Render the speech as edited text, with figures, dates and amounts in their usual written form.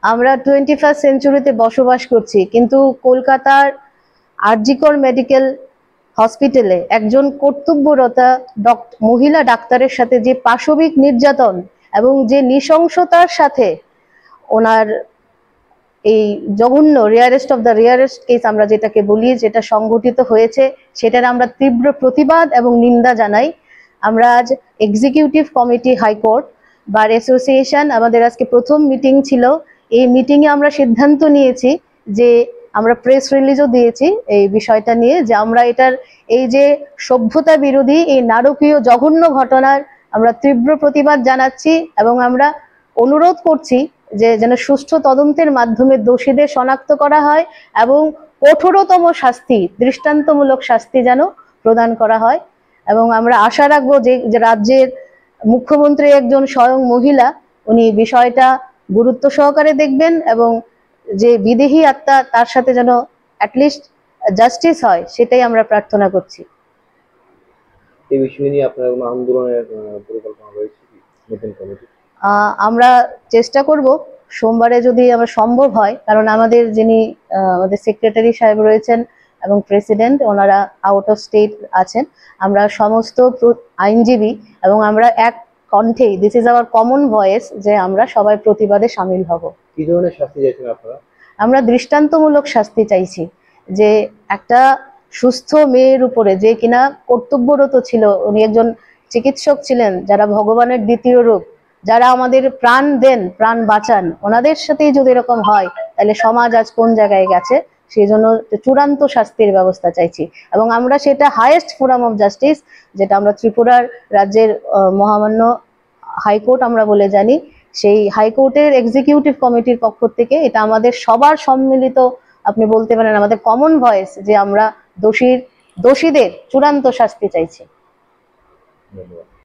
আমরা 21st সেঞ্চুরিতে বসবাস করছি, কিন্তু কলকাতার আরজিকর মেডিকেল হসপিটালে একজন কর্তব্যরতা মহিলা ডাক্তারের সাথে যে পাশবিক নির্যাতন এবং যে নৃশংসতার সাথে ওনার এই জঘন্য rarest of the rarest case আমরা যেটাকে বলি, যেটা সংঘটিত হয়েছে, সেটার আমরা তীব্র প্রতিবাদ এবং নিন্দা জানাই। আমরা আজ executive committee high court bar association আমাদের আজকে প্রথম মিটিং ছিল। এই মিটিংয়ে আমরা সিদ্ধান্ত নিয়েছি যে আমরা প্রেস রিলিজও দিয়েছি এই বিষয়টা নিয়ে, যে আমরা এটার এই যে সভ্যতা বিরোধী এই নারকীয় জঘন্য ঘটনার আমরা তীব্র প্রতিবাদ জানাচ্ছি এবং আমরা অনুরোধ করছি যে যেন সুষ্ঠু তদন্তের মাধ্যমে দোষীদের শনাক্ত করা হয় এবং কঠোরতম শাস্তি, দৃষ্টান্তমূলক শাস্তি যেন প্রদান করা হয়। এবং আমরা আশা রাখবো যে রাজ্যের মুখ্যমন্ত্রী একজন স্বয়ং মহিলা, উনি বিষয়টা গুরুত্ব সহকারে দেখবেন এবং যে বিদেহী আত্মা তার সাথে যেন অ্যাটলিস্ট জাস্টিস হয়, সেটাই আমরা প্রার্থনা করছি। এই বিষয় নিয়ে আপনার কোনো আন্দোলনের পরিকল্পনা রয়েছে কি নতুন কমিটি? আমরা চেষ্টা করব সোমবারে যদি আমার সম্ভব হয়, কারণ আমাদের যিনি আমাদের সেক্রেটারি সাহেব রয়েছেন এবং প্রেসিডেন্ট, ওনারা আউট অফ স্টেট আছেন। আমরা সমস্ত আইনজীবী এবং আমরা এক কণ্ঠেই, this is our common voice, যে আমরা সবাই প্রতিবাদে সামিল হব। কি ধরনের শাস্তি চাইছেন আপনারা? আমরা দৃষ্টান্তমূলক শাস্তি চাইছি, যে একটা সুস্থ মেয়ের উপরে, যে কিনা কর্তব্যরত ছিল, উনি একজন চিকিৎসক ছিলেন, যারা ভগবানের দ্বিতীয় রূপ, যারা আমাদের প্রাণ দেন, প্রাণ বাঁচান, ওনাদের সাথেই যদি এরকম হয়, তাহলে সমাজ আজ কোন জায়গায় গেছে। সেই জন্য চূড়ান্ত শাস্তির ব্যবস্থা চাইছি এবং আমরা সেটা হাইয়েস্ট ফোরাম অফ জাস্টিস, যেটা আমরা ত্রিপুরার রাজ্যের মহামান্য হাইকোর্ট আমরা বলে জানি, সেই হাইকোর্টের এক্সিকিউটিভ কমিটির পক্ষ থেকে এটা আমাদের সবার সম্মিলিত, আপনি বলতে পারেন আমাদের কমন ভয়েস, যে আমরা দোষীদের চূড়ান্ত শাস্তি চাইছি। ধন্যবাদ।